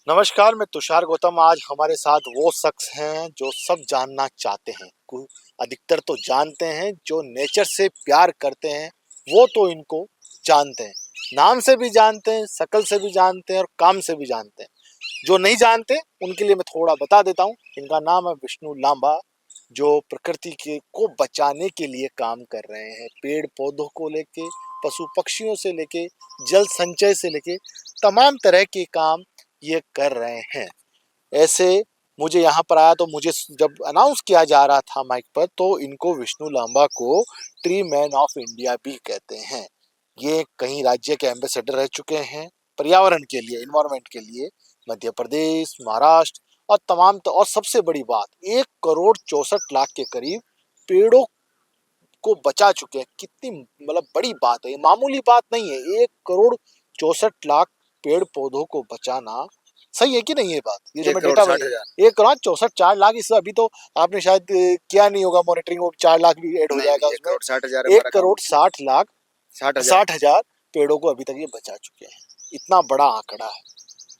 नमस्कार, मैं तुषार गौतम। आज हमारे साथ वो शख्स हैं जो सब जानना चाहते हैं। अधिकतर तो जानते हैं, जो नेचर से प्यार करते हैं वो तो इनको जानते हैं। नाम से भी जानते हैं, शक्ल से भी जानते हैं और काम से भी जानते हैं। जो नहीं जानते उनके लिए मैं थोड़ा बता देता हूँ। इनका नाम है विष्णु लांबा, जो प्रकृति के को बचाने के लिए काम कर रहे हैं। पेड़ पौधों को लेके, पशु पक्षियों से लेके, जल संचय से लेके तमाम तरह के काम ये कर रहे हैं। ऐसे मुझे यहाँ पर आया तो मुझे जब अनाउंस किया जा रहा था माइक पर, तो इनको विष्णु लांबा को ट्री मैन ऑफ इंडिया भी कहते हैं। ये कई राज्य के एम्बेसडर रह चुके हैं पर्यावरण के लिए, इन्वायरमेंट के लिए। मध्य प्रदेश, महाराष्ट्र और तमाम और सबसे बड़ी बात, 1,64,00,000 के करीब पेड़ों को बचा चुके हैं। कितनी मतलब बड़ी बात है, ये मामूली बात नहीं है। 1,64,00,000 पेड़ पौधों को बचाना सही है कि नहीं? ये बात, ये जो मैं डेटा 1,64,00,000, इससे अभी तो आपने शायद किया नहीं होगा मॉनिटरिंग, 4 लाख भी ऐड हो जाएगा उसमें। 1,60,00,000 60,000 पेड़ों को अभी तक ये बचा चुके हैं। इतना बड़ा आंकड़ा है।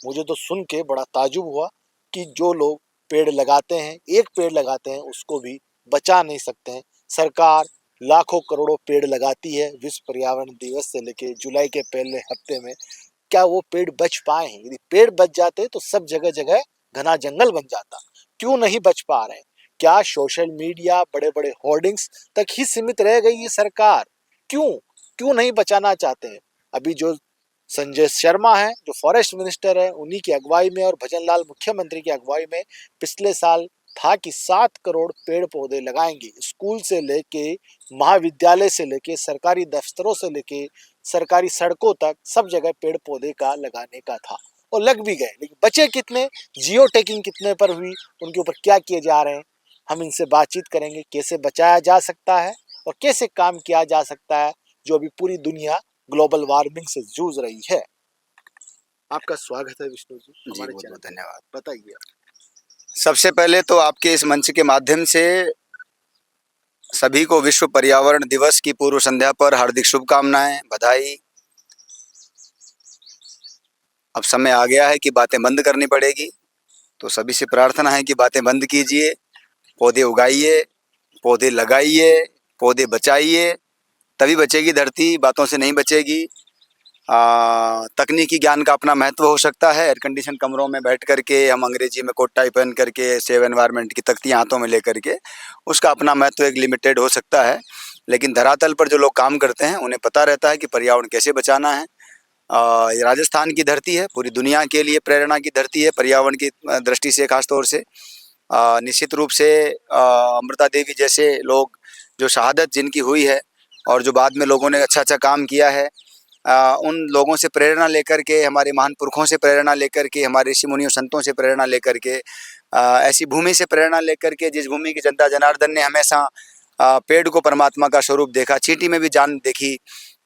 मुझे तो सुन के बड़ा ताजुब हुआ कि जो लोग पेड़ लगाते हैं, एक पेड़ लगाते हैं, उसको भी बचा नहीं सकते हैं। सरकार लाखों करोड़ों पेड़ लगाती है विश्व पर्यावरण दिवस से लेके जुलाई के पहले हफ्ते में। क्या वो पेड़ बच पाए हैं? यदि पेड़ बच जाते तो सब जगह जगह घना जंगल बन जाता। क्यों नहीं बच पा रहे हैं? क्या सोशल मीडिया, बड़े बड़े होर्डिंग्स तक ही सीमित रह गई ये सरकार? क्यों क्यों नहीं बचाना चाहते हैं? अभी जो संजय शर्मा है, जो फॉरेस्ट मिनिस्टर है, उन्हीं की अगुवाई में और भजन लाल मुख्यमंत्री की अगुवाई में पिछले साल था कि 7 करोड़ पेड़ पौधे लगाएंगे। स्कूल से लेके, महाविद्यालय से लेके, सरकारी दफ्तरों से लेके, सरकारी सड़कों तक सब जगह पेड़ पौधे का लगाने का था और लग भी गए। लेकिन बचे कितने? जियो टैगिंग कितने पर हुई? उनके ऊपर क्या किए जा रहे हैं? हम इनसे बातचीत करेंगे, कैसे बचाया जा सकता है और कैसे काम किया जा सकता है, जो अभी पूरी दुनिया ग्लोबल वार्मिंग से जूझ रही है। आपका स्वागत है विष्णु जी जी, हमारे बहुत चैनल बहुत पर। धन्यवाद। बताइए। सबसे पहले तो आपके इस मंच के माध्यम से सभी को विश्व पर्यावरण दिवस की पूर्व संध्या पर हार्दिक शुभकामनाएं, बधाई। अब समय आ गया है कि बातें बंद करनी पड़ेगी, तो सभी से प्रार्थना है कि बातें बंद कीजिए, पौधे उगाइए, पौधे लगाइए, पौधे बचाइए, तभी बचेगी धरती, बातों से नहीं बचेगी। तकनीकी ज्ञान का अपना महत्व हो सकता है। एयर कंडीशन कमरों में बैठ करके हम अंग्रेजी में कोट टाई पहन करके सेव एनवायरनमेंट की तख्तियाँ हाथों में लेकर के, उसका अपना महत्व एक लिमिटेड हो सकता है। लेकिन धरातल पर जो लोग काम करते हैं उन्हें पता रहता है कि पर्यावरण कैसे बचाना है। ये राजस्थान की धरती है, पूरी दुनिया के लिए प्रेरणा की धरती है पर्यावरण की दृष्टि से, खास तौर से। निश्चित रूप से अमृता देवी जैसे लोग, जो शहादत जिनकी हुई है और जो बाद में लोगों ने अच्छा अच्छा काम किया है, उन लोगों से प्रेरणा लेकर के, हमारे महान पुरखों से प्रेरणा लेकर के, हमारे ऋषि मुनियों संतों से प्रेरणा लेकर के, ऐसी भूमि से प्रेरणा लेकर के जिस भूमि की जनता जनार्दन ने हमेशा पेड़ को परमात्मा का स्वरूप देखा, चींटी में भी जान देखी,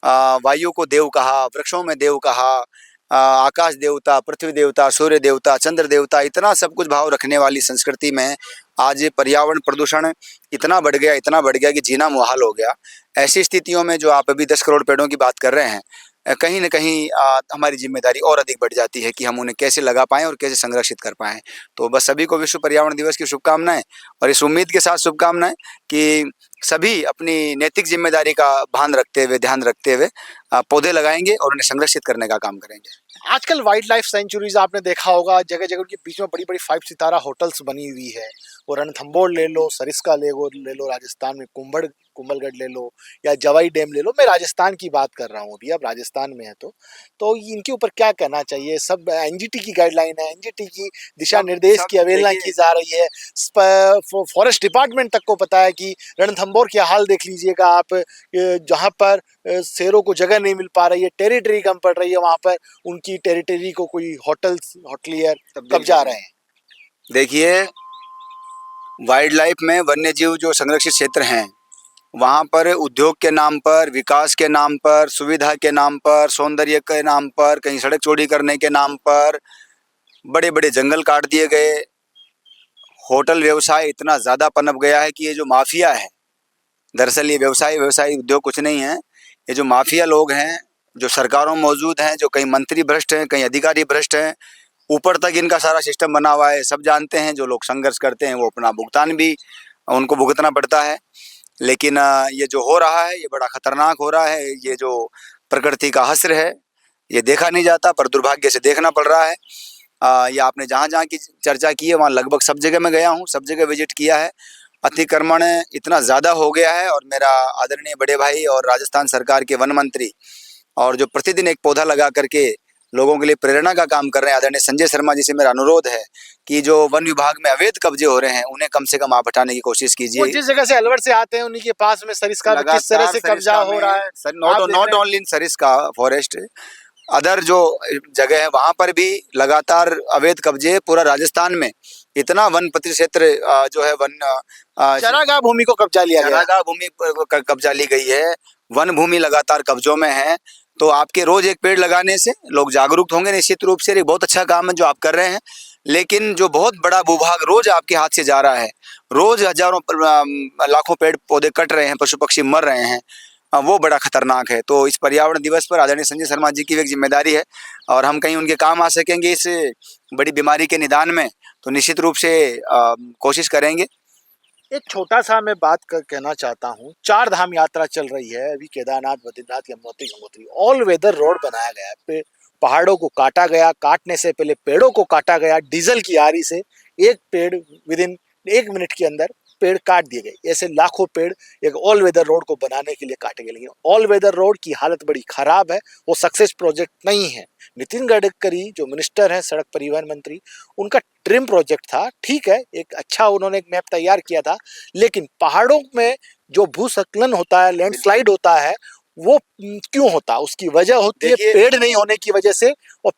वायु को देव कहा, वृक्षों में देव कहा, आकाश देवता, पृथ्वी देवता, सूर्य देवता, चंद्र देवता, इतना सब कुछ भाव रखने वाली संस्कृति में आज पर्यावरण प्रदूषण इतना बढ़ गया कि जीना मुहाल हो गया। ऐसी स्थितियों में जो आप अभी 10 करोड़ पेड़ों की बात कर रहे हैं, कहीं न कहीं हमारी जिम्मेदारी और अधिक बढ़ जाती है कि हम उन्हें कैसे लगा पाएँ और कैसे संरक्षित कर पाएँ। तो बस सभी को विश्व पर्यावरण दिवस की शुभकामनाएँ, और इस उम्मीद के साथ शुभकामनाएँ कि सभी अपनी नैतिक जिम्मेदारी का ध्यान रखते हुए पौधे लगाएँगे और उन्हें संरक्षित करने का काम करेंगे। आजकल वाइल्ड लाइफ सेंचुरीज आपने देखा होगा, जगह जगह उनके बीच में बड़ी बड़ी 5 सितारा होटल्स बनी हुई है। वो रणथंबोर ले लो, सरिस्का ले लो राजस्थान में, कुंभलगढ़ ले लो, या जवाई डैम ले लो। मैं राजस्थान की बात कर रहा हूँ अभी, अब राजस्थान में है तो इनके ऊपर क्या कहना चाहिए? सब एनजीटी की गाइडलाइन है, एनजीटी की दिशा सब निर्देश सब की अवहेलना की देखिए, जा रही है। फॉरेस्ट डिपार्टमेंट तक को पता है कि रणथंबोर के हाल देख लीजिएगा आप, जहाँ पर शेरों को जगह नहीं मिल पा रही है, टेरिटरी कम पड़ रही है, वहां पर उनकी टेरिटरी को कोई होटलियर तब्दील कर कब्जा रहे रहे हैं। हैं। देखिए, वाइल्ड लाइफ में वन्य जीव जो संरक्षित क्षेत्र हैं, वहाँ पर उद्योग के नाम पर, विकास के नाम पर, सुविधा के नाम पर, सौंदर्य के नाम पर, कहीं सड़क चौड़ी करने के नाम पर बड़े-बड़े जंगल काट दिए गए। होटल व्यवसाय इतना ज़्यादा पनप गया है कि ये जो माफिया है, दरअसल ये व्यवसाय उद्योग कुछ नहीं है। ये जो माफिया लोग हैं, जो सरकारों में मौजूद हैं, जो कहीं मंत्री भ्रष्ट हैं, कहीं अधिकारी भ्रष्ट हैं, ऊपर तक इनका सारा सिस्टम बना हुआ है, सब जानते हैं। जो लोग संघर्ष करते हैं वो अपना भुगतान भी उनको भुगतना पड़ता है। लेकिन ये जो हो रहा है ये बड़ा खतरनाक हो रहा है। ये जो प्रकृति का हश्र है ये देखा नहीं जाता, पर दुर्भाग्य से देखना पड़ रहा है। ये आपने जहाँ जहाँ की चर्चा की है वहाँ लगभग सब जगह मैं गया हूँ, सब जगह विजिट किया है। अतिक्रमण इतना ज़्यादा हो गया है, और मेरा आदरणीय बड़े भाई और राजस्थान सरकार के वन मंत्री और जो प्रतिदिन एक पौधा लगा करके लोगों के लिए प्रेरणा का काम कर रहे हैं, आदरणीय संजय शर्मा जी से मेरा अनुरोध है कि जो वन विभाग में अवैध कब्जे हो रहे हैं उन्हें कम से कम आप हटाने की कोशिश वो कीजिए। जिस जगह से अलवर से आते हैं उन्हीं के पास में सरिस्का पे किस तरह से कब्जा हो रहा है। आप देख नॉट रहे हैं। Only in Sariska forest, other जो जगह है वहां पर भी लगातार अवैध कब्जे पूरा राजस्थान में। इतना वन परिक्षेत्र जो है वन चरागाह भूमि को कब्जा लिया गया। चरागाह भूमि पर कब्जा ली गई है, वन भूमि लगातार कब्जों में है। तो आपके रोज एक पेड़ लगाने से लोग जागरूक होंगे निश्चित रूप से। ये बहुत अच्छा काम है जो आप कर रहे हैं, लेकिन जो बहुत बड़ा भूभाग रोज आपके हाथ से जा रहा है, रोज हजारों लाखों पेड़ पौधे कट रहे हैं, पशु पक्षी मर रहे हैं, वो बड़ा खतरनाक है। तो इस पर्यावरण दिवस पर आदरणीय संजय शर्मा जी की भी एक जिम्मेदारी है, और हम कहीं उनके काम आ सकेंगे इस बड़ी बीमारी के निदान में तो निश्चित रूप से कोशिश करेंगे। एक छोटा सा मैं बात कहना चाहता हूँ। 4 धाम यात्रा चल रही है अभी, Kedarnath, Badrinath, Yamunotri, Gangotri. All weather road बनाया गया है। पहाड़ों को काटा गया, काटने से पहले पेड़ों को काटा गया डीजल की आरी से। एक पेड़ विदिन 1 मिनट के अंदर पेड़ काट दिए गए। ऐसे लाखों पेड़ एक ऑल वेदर रोड को बनाने के लिए काटे गए। लेकिन ऑल वेदर रोड की हालत बड़ी खराब है, वो सक्सेस प्रोजेक्ट नहीं है। नितिन गडकरी जो मिनिस्टर हैं, सड़क परिवहन मंत्री, उनका ड्रीम प्रोजेक्ट था। ठीक है, एक अच्छा उन्होंने एक मैप तैयार किया था, लेकिन पहाड़ों में जो भूस्खलन होता है, लैंडस्लाइड होता है, वो क्यों होता? उसकी वजह होती है पेड़ नहीं होने की वजह से, और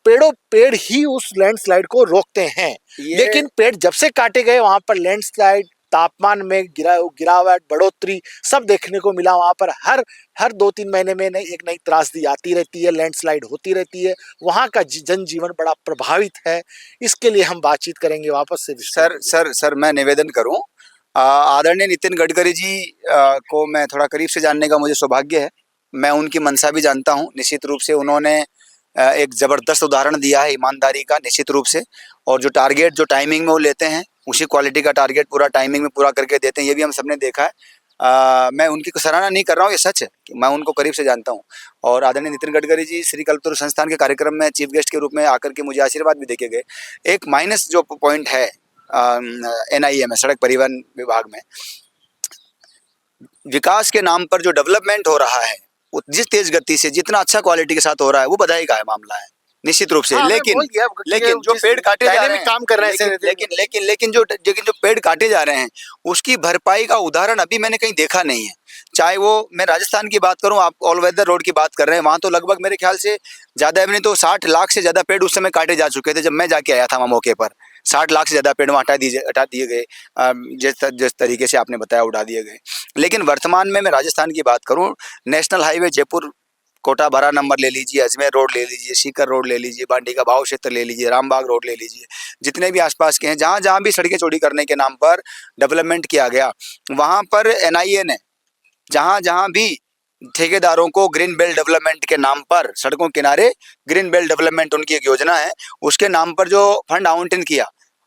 पेड़ ही उस लैंडस्लाइड को रोकते हैं। लेकिन पेड़ जब से काटे गए वहां पर लैंडस्लाइड, तापमान में गिरावट, बढ़ोतरी सब देखने को मिला। वहां पर हर 2-3 महीने में एक नई त्रासदी आती रहती है, लैंडस्लाइड होती रहती है। वहां का जनजीवन बड़ा प्रभावित है। इसके लिए हम बातचीत करेंगे वापस से। सर मैं निवेदन करूं, आदरणीय नितिन गडकरी जी को मैं थोड़ा करीब से जानने का मुझे सौभाग्य है। मैं उनकी मंशा भी जानता हूं। निश्चित रूप से उन्होंने एक ज़बरदस्त उदाहरण दिया है ईमानदारी का, निश्चित रूप से। और जो टारगेट जो टाइमिंग में वो लेते हैं, उसी क्वालिटी का टारगेट पूरा टाइमिंग में पूरा करके देते हैं, ये भी हम सबने देखा है। मैं उनकी सराहना नहीं कर रहा हूँ, ये सच है कि मैं उनको करीब से जानता हूँ। और आदरणीय नितिन गडकरी जी श्री कल्पतरु संस्थान के कार्यक्रम में चीफ गेस्ट के रूप में आकर के मुझे आशीर्वाद भी देके गए। एक माइनस जो पॉइंट है NIA में, सड़क परिवहन विभाग में, विकास के नाम पर जो डेवलपमेंट हो रहा है वो जिस तेज गति से, जितना अच्छा क्वालिटी के साथ हो रहा है, वो बधाई का है मामला है निश्चित रूप से। हाँ, लेकिन जो पेड़ काटे जा रहे हैं, काम कर रहे हैं, लेकिन जो पेड़ काटे जा रहे हैं उसकी भरपाई का उदाहरण अभी मैंने कहीं देखा नहीं है। चाहे वो मैं राजस्थान की बात करूं, आप ऑल वेदर रोड की बात कर रहे हैं, वहां तो लगभग मेरे ख्याल से ज्यादा नहीं तो 60 लाख से ज्यादा पेड़ उस समय काटे जा चुके थे जब मैं जाके आया था वहाँ मौके पर। 60 लाख से ज्यादा पेड़ वहाँ हटा दिए गए, जिस तरीके से आपने बताया उठा दिए गए। लेकिन वर्तमान में मैं राजस्थान की बात करूँ, national highway Jaipur Kota 12 number ले लीजिए, अजमेर रोड ले लीजिए, सीकर रोड ले लीजिए, बांडी का भाव क्षेत्र ले लीजिए, रामबाग रोड ले लीजिए, जितने भी आसपास के हैं, जहाँ जहाँ भी सड़कें चौड़ी करने के नाम पर डेवलपमेंट किया गया, वहाँ पर NIA ने जहाँ जहाँ भी ठेकेदारों को ग्रीन बेल्ट डेवलपमेंट के नाम पर, सड़कों किनारे ग्रीन बेल्ट डेवलपमेंट उनकी एक योजना है, उसके नाम पर जो फंड आवंटन किया,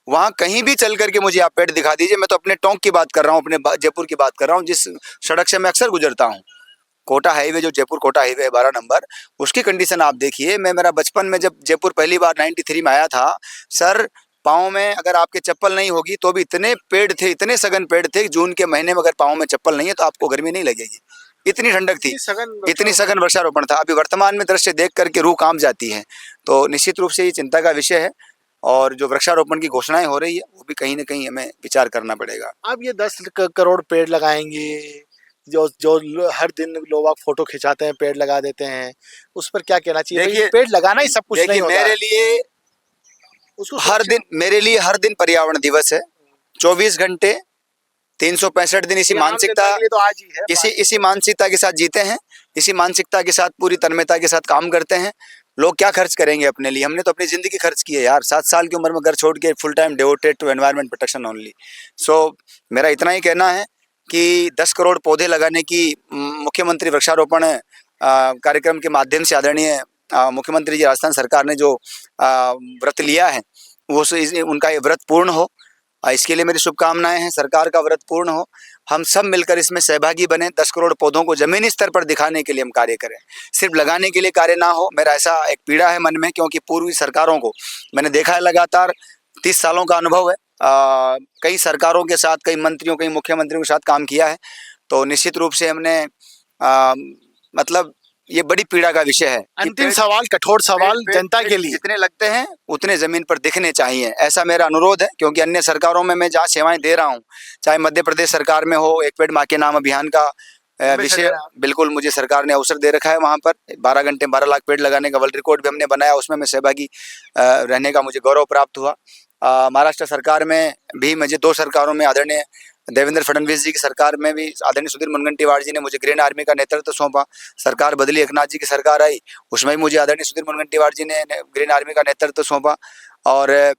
वहाँ कहीं भी चल करके मुझे आप पेड़ दिखा दीजिए। मैं तो अपने टोंक की बात कर रहा हूँ, अपने जयपुर की बात कर रहा हूँ, जिस सड़क से मैं अक्सर गुजरता हूँ, कोटा हाईवे, जो जयपुर कोटा हाईवे है 12 नंबर, उसकी कंडीशन आप देखिए। मेरा बचपन में जब जयपुर पहली बार 93 में आया था सर, पाँव में अगर आपके चप्पल नहीं होगी तो भी इतने पेड़ थे, इतने सघन पेड़ थे। जून के महीने में अगर पाँव में चप्पल नहीं है तो आपको गर्मी नहीं लगेगी, इतनी ठंडक थी, इतनी सघन वृक्षारोपण था। अभी वर्तमान में दृश्य देख करके रूह कांप जाती है। तो निश्चित रूप से ये चिंता का विषय है, और जो वृक्षारोपण की घोषणाएं हो रही है वो भी कहीं ना कहीं हमें विचार करना पड़ेगा। अब ये 10 करोड़ पेड़ लगाएंगे, जो हर दिन लोग फोटो खिंचाते हैं, पेड़ लगा देते हैं, उस पर क्या कहना चाहिए? देखिए, पेड़ लगाना ही सब कुछ नहीं होता। मेरे लिए हर दिन पर्यावरण दिवस है। 24 घंटे 365 दिन इसी मानसिकता, तो आज ही है, इसी मानसिकता के साथ जीते हैं, इसी मानसिकता के साथ पूरी तन्मयता के साथ काम करते हैं। लोग क्या खर्च करेंगे अपने लिए? हमने तो अपनी जिंदगी खर्च की है यार। 7 साल की उम्र में घर छोड़ के full time devoted to environment protection only. So मेरा इतना ही कहना है कि 10 करोड़ पौधे लगाने की मुख्यमंत्री वृक्षारोपण कार्यक्रम के माध्यम से आदरणीय मुख्यमंत्री जी राजस्थान सरकार ने जो व्रत लिया है वो उनका ये व्रत पूर्ण हो। इसके लिए मेरी शुभकामनाएं हैं, सरकार का व्रत पूर्ण हो। हम सब मिलकर इसमें सहभागी बने, 10 करोड़ पौधों को जमीनी स्तर पर दिखाने के लिए हम कार्य करें, सिर्फ लगाने के लिए कार्य ना हो। मेरा ऐसा एक पीड़ा है मन में, क्योंकि पूर्वी सरकारों को मैंने देखा है, लगातार 30 सालों का अनुभव है, कई सरकारों के साथ, कई मंत्रियों, कई मुख्यमंत्रियों के साथ काम किया है। तो निश्चित रूप से हमने मतलब ये बड़ी पीड़ा का विषय है। अंतिम सवाल, कठोर सवाल जनता के लिए, जितने लगते हैं उतने जमीन पर दिखने चाहिए, ऐसा मेरा अनुरोध है। क्योंकि अन्य सरकारों में मैं जहाँ सेवाएं दे रहा हूँ, चाहे मध्य प्रदेश सरकार में हो, एक पेड़ माँ के नाम अभियान का विषय बिल्कुल मुझे सरकार ने अवसर दे रखा है। वहाँ पर 12 घंटे 12 लाख पेड़ लगाने का वर्ल्ड रिकॉर्ड भी हमने बनाया, उसमें मैं सहभागी रहने का मुझे गौरव प्राप्त हुआ। महाराष्ट्र सरकार में भी मुझे 2 सरकारों में, आदरणीय देवेंद्र फडणवीस जी की सरकार में भी आदरणीय सुधीर मुनगंटीवार जी ने मुझे ग्रीन आर्मी का नेतृत्व सौंपा। सरकार बदली, एकनाथ जी की सरकार आई, उसमें भी मुझे आदरणीय सुधीर मुनगंटीवार जी ने ग्रीन आर्मी का नेतृत्व सौंपा। और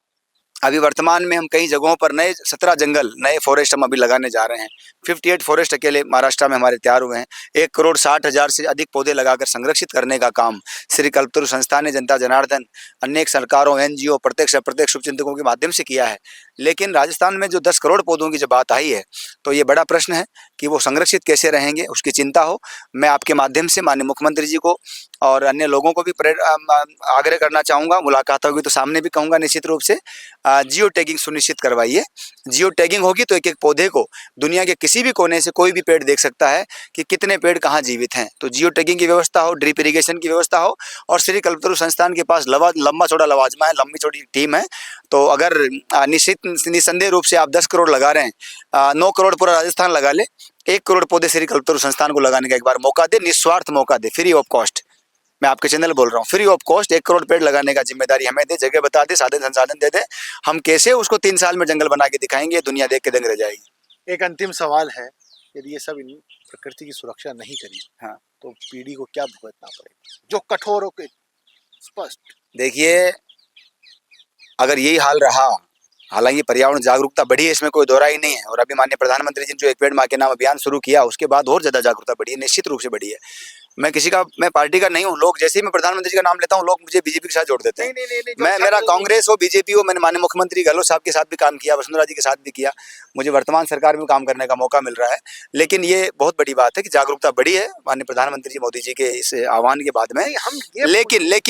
अभी वर्तमान में हम कई जगहों पर नए 17 जंगल, नए फॉरेस्ट हम अभी लगाने जा रहे हैं। 58 फॉरेस्ट अकेले महाराष्ट्र में हमारे तैयार हुए हैं। 1,60,00,000 से अधिक पौधे लगाकर संरक्षित करने का काम श्री कल्पतरु संस्था ने जनता जनार्दन, अनेक सरकारों, NGO, प्रत्यक्ष अप्रत्यक्ष शुभचिंतकों के माध्यम से किया है। लेकिन राजस्थान में जो 10 करोड़ पौधों की जब बात आई है, तो ये बड़ा प्रश्न है कि वो संरक्षित कैसे रहेंगे, उसकी चिंता हो। मैं आपके माध्यम से माननीय मुख्यमंत्री जी को और अन्य लोगों को भी आग्रह करना चाहूँगा, मुलाकात होगी तो सामने भी कहूँगा, निश्चित रूप से जियो टैगिंग सुनिश्चित करवाइए। जियो टैगिंग होगी तो एक एक पौधे को दुनिया के किसी भी कोने से कोई भी पेड़ देख सकता है कि कितने पेड़ कहाँ जीवित हैं। तो जियो टैगिंग की व्यवस्था हो, ड्रिप इरिगेशन की व्यवस्था हो, और श्री कल्पतरु संस्थान के पास लंबा चौड़ा लवाजमा है, लंबी चौड़ी टीम है। तो अगर निसंदेह रूप से आप 10 करोड़ लगा रहे हैं, 9 करोड़ पूरा राजस्थान लगा ले, 1 करोड़ पौधे श्री कल्पतरु संस्थान को लगाने का एक बार मौका दे, निस्वार्थ मौका दे, फ्री ऑफ कॉस्ट। मैं आपके चैनल बोल रहा हूँ, फ्री ऑफ कॉस्ट 1 करोड़ पेड़ लगाने का जिम्मेदारी हमें दे, जगह बता दे, साधन संसाधन दे दे। हम कैसे उसको 3 साल में जंगल बना के दिखाएंगे, दुनिया देख के दंग रह जाएगी। एक अंतिम सवाल है, यदि ये सब प्रकृति की सुरक्षा नहीं करी, हाँ, तो पीढ़ी को क्या भुगतना पड़ेगा, जो कठोर हो के स्पष्ट? देखिए, अगर यही हाल रहा, हालांकि पर्यावरण जागरूकता बढ़ी है, इसमें कोई दोहरा ही नहीं है। और अभी माननीय प्रधानमंत्री जी ने जो एक पेड़ माँ के नाम अभियान शुरू किया, उसके बाद और ज्यादा जागरूकता बढ़ी है, निश्चित रूप से बढ़ी है। मैं पार्टी का नहीं हूँ, लोग जैसे ही मैं प्रधानमंत्री जी का नाम लेता हूँ, लोग मुझे बीजेपी के साथ जोड़ देते हैं। नहीं, मैं मेरा कांग्रेस हो, बीजेपी हो, मैंने माननीय मुख्यमंत्री गहलोत साहब के साथ भी काम किया, वसुंधरा जी के साथ भी किया, मुझे वर्तमान सरकार में काम करने का मौका मिल रहा है। लेकिन ये बहुत बड़ी बात है कि जागरूकता बढ़ी है माननीय प्रधानमंत्री जी मोदी जी के इस आह्वान के बाद में।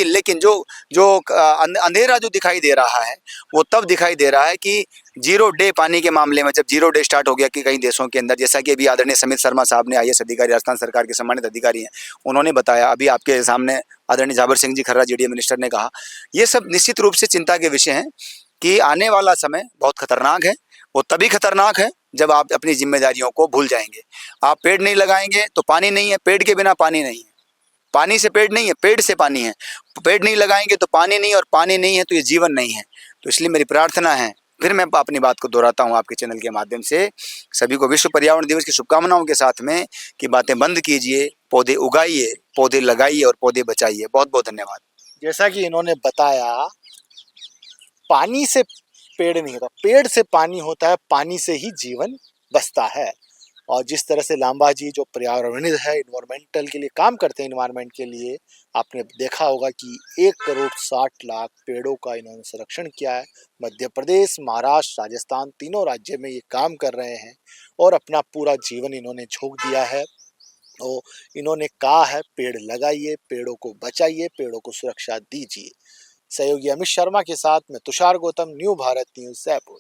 लेकिन जो अंधेरा जो दिखाई दे रहा है, वो तब दिखाई दे रहा है कि 0 डे पानी के मामले में, जब 0 डे स्टार्ट हो गया कि कई देशों के अंदर, जैसा कि अभी आदरणीय समित शर्मा साहब ने, IAS अधिकारी, राजस्थान सरकार के सम्मानित अधिकारी हैं, उन्होंने बताया, अभी आपके सामने आदरणीय जाबर सिंह जी खर्रा JDA मिनिस्टर ने कहा, ये सब निश्चित रूप से चिंता के विषय हैं कि आने वाला समय बहुत खतरनाक है। वो तभी खतरनाक है जब आप अपनी जिम्मेदारियों को भूल जाएंगे। आप पेड़ नहीं लगाएंगे तो पानी नहीं है, पेड़ के बिना पानी नहीं है, पानी से पेड़ नहीं है, पेड़ से पानी है। पेड़ नहीं लगाएंगे तो पानी नहीं, और पानी नहीं है तो ये जीवन नहीं है। तो इसलिए मेरी प्रार्थना है, फिर मैं अपनी बात को दोहराता हूँ आपके चैनल के माध्यम से, सभी को विश्व पर्यावरण दिवस की शुभकामनाओं के साथ में, कि बातें बंद कीजिए, पौधे उगाइए, पौधे लगाइए और पौधे बचाइए। बहुत बहुत धन्यवाद। जैसा कि इन्होंने बताया, पानी से पेड़ नहीं होता, पेड़ से पानी होता है, पानी से ही जीवन बसता है। और जिस तरह से लांबा जी जो पर्यावरणविद है, इन्वायरमेंटल के लिए काम करते हैं, इन्वायरमेंट के लिए, आपने देखा होगा कि 1,60,00,000 पेड़ों का इन्होंने संरक्षण किया है। मध्य प्रदेश, महाराष्ट्र, राजस्थान, तीनों राज्य में ये काम कर रहे हैं और अपना पूरा जीवन इन्होंने झोंक दिया है। और इन्होंने कहा है, पेड़ लगाइए, पेड़ों को बचाइए, पेड़ों को सुरक्षा दीजिए। सहयोगी अमित शर्मा के साथ मैं तुषार गौतम, न्यू भारत न्यूज़, जयपुर।